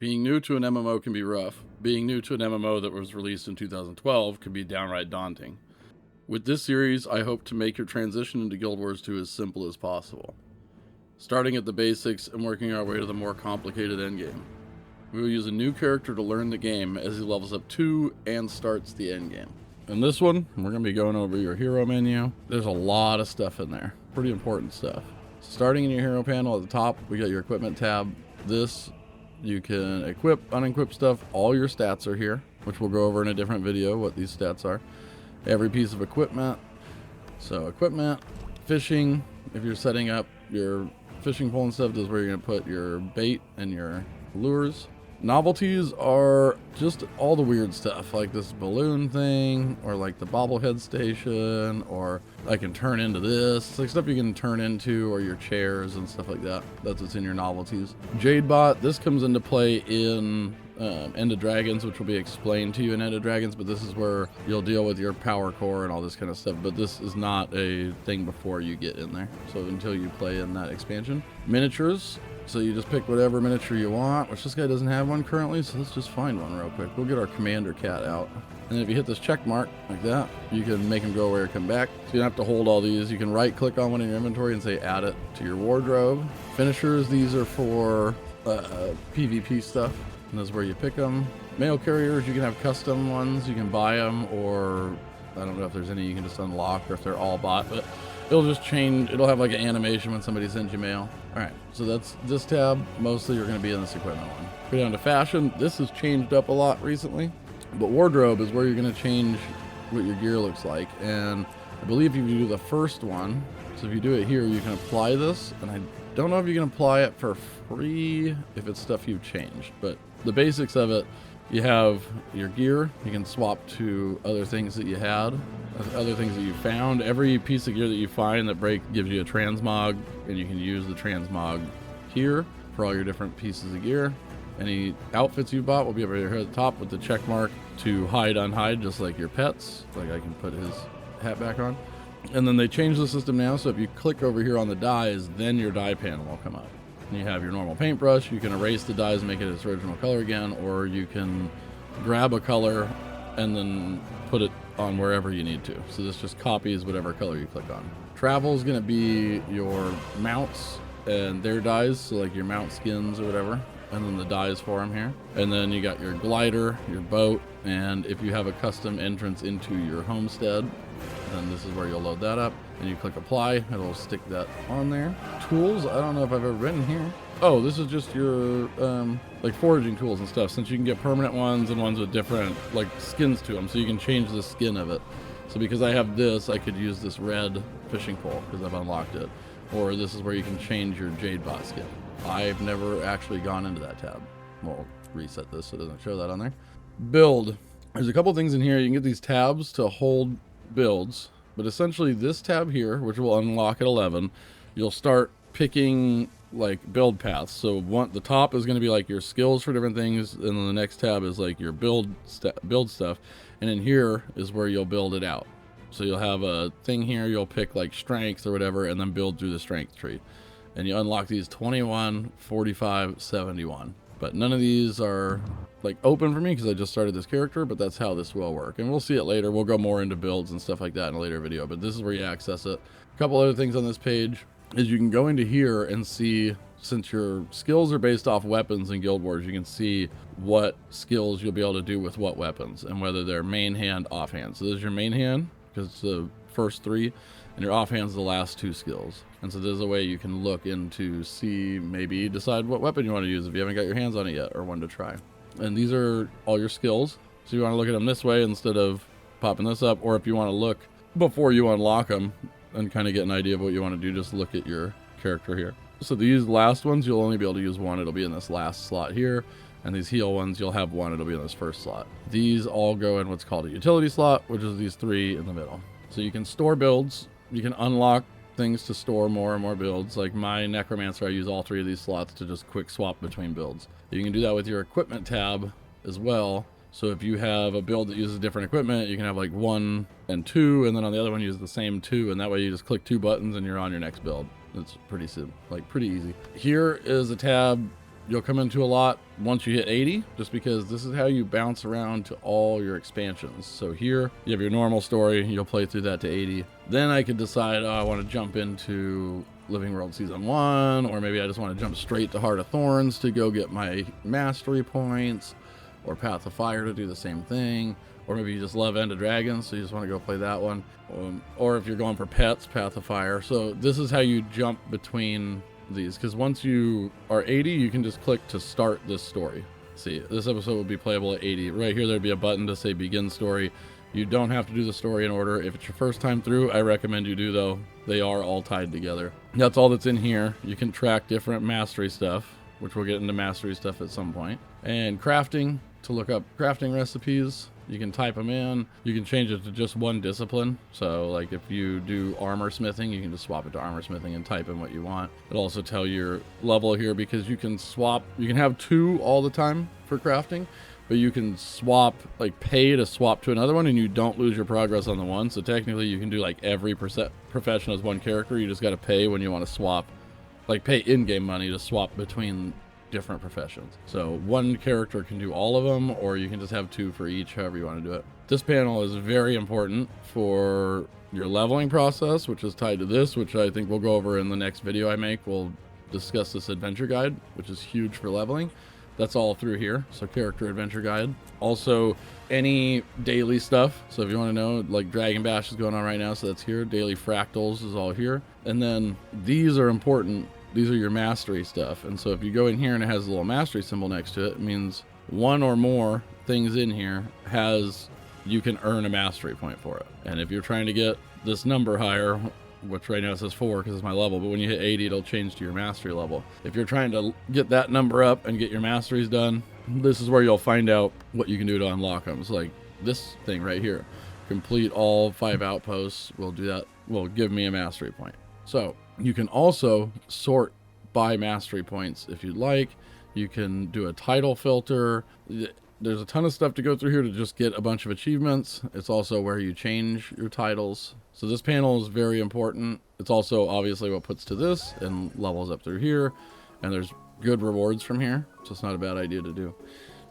Being new to an MMO can be rough. Being new to an MMO that was released in 2012 can be downright daunting. With this series, I hope to make your transition into Guild Wars 2 as simple as possible, starting at the basics and working our way to the more complicated endgame. We will use a new character to learn the game as he levels up 2 and starts the endgame. In this one, we're going to be going over your hero menu. There's a lot of stuff in there, pretty important stuff. Starting in your hero panel at the top, we got your equipment tab. This, you can equip, unequip stuff. All your stats are here, which we'll go over in a different video what these stats are. Every piece of equipment. So equipment, fishing, if you're setting up your fishing pole and stuff, this is where you're going to put your bait and your lures. Novelties are just all the weird stuff, like this balloon thing, or like the bobblehead station, or I can turn into this. It's like stuff you can turn into, or your chairs and stuff like that. That's what's in your novelties. Jade Bot, this comes into play in End of Dragons, which will be explained to you in End of Dragons, but this is where you'll deal with your power core and all this kind of stuff, but this is not a thing before you get in there, so until you play in that expansion. Miniatures, so you just pick whatever miniature you want, which this guy doesn't have one currently, so let's just find one real quick. We'll get our commander cat out, and then if you hit this check mark like that, you can make him go away or come back, so you don't have to hold all these. You can right click on one in your inventory and say add it to your wardrobe. Finishers, these are for PvP stuff, and this is where you pick them. Mail carriers, you can have custom ones, you can buy them, or I don't know if there's any you can just unlock, or if they're all bought, but it'll just change. It'll have like an animation when somebody sends you mail. All right, so that's this tab. Mostly you're going to be in this equipment one. Go down to fashion. This has changed up a lot recently, but wardrobe is where you're going to change what your gear looks like. And I believe if you do the first one, so if you do it here, you can apply this, and I don't know if you can apply it for free if it's stuff you've changed, but the basics of it, you have your gear. You can swap to other things that you had, other things that you found. Every piece of gear that you find that break gives you a transmog, and you can use the transmog here for all your different pieces of gear. Any outfits you bought will be over here at the top with the check mark to hide, unhide, just like your pets. Like I can put his hat back on. And then they changed the system now, so if you click over here on the dyes, then your dye panel will come up. And you have your normal paintbrush. You can erase the dyes and make it its original color again, or you can grab a color and then put it on wherever you need to. So this just copies whatever color you click on. Travel is going to be your mounts and their dyes, so like your mount skins or whatever, and then the dyes for them here. And then you got your glider, your boat, and if you have a custom entrance into your homestead, then this is where you'll load that up, and you click apply, it'll stick that on there. Tools, I don't know if I've ever been here. Oh, this is just your like foraging tools and stuff, since you can get permanent ones and ones with different like skins to them, so you can change the skin of it. So because I have this, I could use this red fishing pole because I've unlocked it, or this is where you can change your Jade Bot skin. I've never actually gone into that tab. We'll reset this so it doesn't show that on there. Build, there's a couple things in here. You can get these tabs to hold builds, but essentially this tab here, which will unlock at 11, you'll start picking like build paths. So the top is going to be like your skills for different things, and then the next tab is like your build stuff, and in here is where you'll build it out. So you'll have a thing here, you'll pick like strength or whatever, and then build through the strength tree, and you unlock these 21, 45, 71. But none of these are like open for me because I just started this character, but that's how this will work. And we'll see it later. We'll go more into builds and stuff like that in a later video, but this is where you access it. A couple other things on this page is you can go into here and see, since your skills are based off weapons in Guild Wars, you can see what skills you'll be able to do with what weapons and whether they're main hand, offhand. So this is your main hand because it's the first 3, and your offhand's the last 2 skills. And so there's a way you can look into see, maybe decide what weapon you want to use if you haven't got your hands on it yet, or one to try. And these are all your skills. So you want to look at them this way instead of popping this up, or if you want to look before you unlock them and kind of get an idea of what you want to do, just look at your character here. So these last ones, you'll only be able to use one. It'll be in this last slot here. And these heal ones, you'll have one. It'll be in this first slot. These all go in what's called a utility slot, which is these 3 in the middle. So you can store builds. You can unlock things to store more and more builds. Like my Necromancer, I use all 3 of these slots to just quick swap between builds. You can do that with your equipment tab as well. So if you have a build that uses different equipment, you can have like 1 and 2, and then on the other one use the same 2, and that way you just click 2 buttons and you're on your next build. It's pretty simple, like pretty easy. Here is a tab you'll come into a lot once you hit 80, just because this is how you bounce around to all your expansions. So here you have your normal story, you'll play through that to 80. Then I could decide, oh, I want to jump into Living World Season 1, or maybe I just want to jump straight to Heart of Thorns to go get my mastery points, or Path of Fire to do the same thing, or maybe you just love End of Dragons, so you just want to go play that one. Or if you're going for pets, Path of Fire. So this is how you jump between these, because once you are 80, you can just click to start this story. See, this episode will be playable at 80. Right here, there'd be a button to say begin story. You don't have to do the story in order. If it's your first time through, I recommend you do, though. They are all tied together. That's all that's in here. You can track different mastery stuff, which we'll get into mastery stuff at some point. And crafting, to look up crafting recipes. You can type them in. You can change it to just one discipline. So like if you do armor smithing, you can just swap it to armor smithing and type in what you want. It'll also tell your level here, because you can swap. You can have 2 all the time for crafting, but you can swap, like pay to swap to another one, and you don't lose your progress on the one. So technically you can do like every profession as one character. You just got to pay when you want to swap, like pay in-game money to swap between different professions. So one character can do all of them, or you can just have 2 for each, however you want to do it. This panel is very important for your leveling process, which is tied to this, which I think we'll go over in the next video I make. We'll discuss this adventure guide, which is huge for leveling. That's all through here. So character adventure guide. Also any daily stuff. So if you want to know, like Dragon Bash is going on right now, so that's here. Daily fractals is all here. And then these are important. These are your mastery stuff. And so if you go in here and it has a little mastery symbol next to it, it means one or more things in here you can earn a mastery point for it. And if you're trying to get this number higher, which right now it says 4 because it's my level, but when you hit 80, it'll change to your mastery level. If you're trying to get that number up and get your masteries done, this is where you'll find out what you can do to unlock them. It's like this thing right here. Complete all 5 outposts. We'll do that. Will give me a mastery point. So you can also sort by mastery points if you'd like. You can do a title filter. There's a ton of stuff to go through here to just get a bunch of achievements. It's also where you change your titles. So this panel is very important. It's also obviously what puts to this and levels up through here. And there's good rewards from here, so it's not a bad idea to do.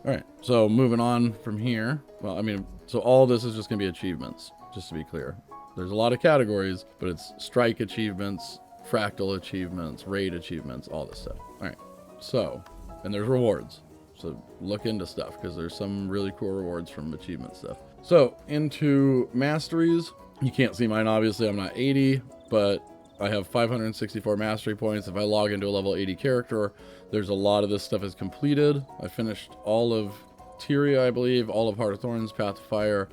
All right, so moving on from here. Well, I mean, so all this is just gonna be achievements, just to be clear. There's a lot of categories, but it's strike achievements, fractal achievements, raid achievements, all this stuff. All right, so, and there's rewards. So look into stuff, because there's some really cool rewards from achievement stuff. So into masteries, you can't see mine, obviously. I'm not 80, but I have 564 mastery points. If I log into a level 80 character, there's a lot of this stuff is completed. I finished all of Tyria, I believe, all of Heart of Thorns, Path of Fire,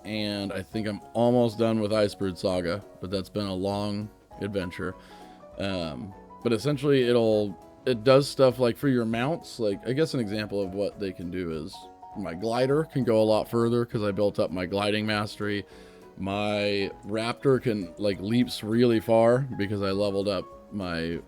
and I think I'm almost done with Icebird Saga, but that's been a long adventure. But essentially it does stuff like for your mounts. Like, I guess an example of what they can do is my glider can go a lot further because I built up my gliding mastery. My raptor can like leaps really far because I leveled up my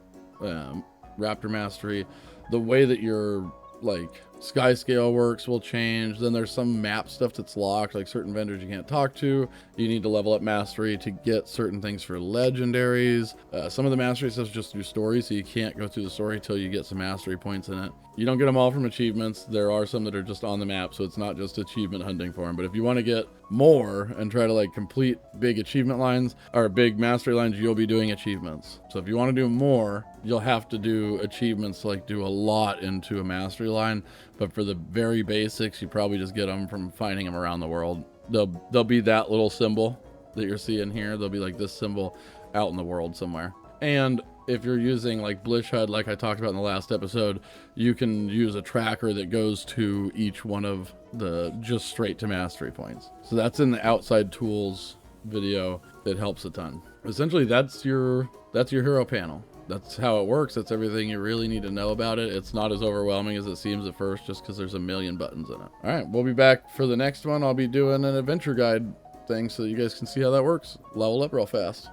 raptor mastery. The way that your like sky scale works will change. Then there's some map stuff that's locked, like certain vendors you can't talk to. You need to level up mastery to get certain things for legendaries. Some of the mastery stuff is just through story, so you can't go through the story till you get some mastery points in it. You don't get them all from achievements. There are some that are just on the map, so it's not just achievement hunting for them. But if you want to get more and try to like complete big achievement lines or big mastery lines, you'll be doing achievements. So if you want to do more, you'll have to do achievements, like do a lot into a mastery line. But for the very basics, you probably just get them from finding them around the world. They'll be that little symbol that you're seeing here. They'll be like this symbol out in the world somewhere. And if you're using like Blish HUD, like I talked about in the last episode, you can use a tracker that goes to each one of the just straight to mastery points. So that's in the outside tools video. That helps a ton. Essentially, that's your hero panel. That's how it works. That's everything you really need to know about it. It's not as overwhelming as it seems at first, just because there's a million buttons in it. All right, we'll be back for the next one. I'll be doing an adventure guide thing so that you guys can see how that works. Level up real fast.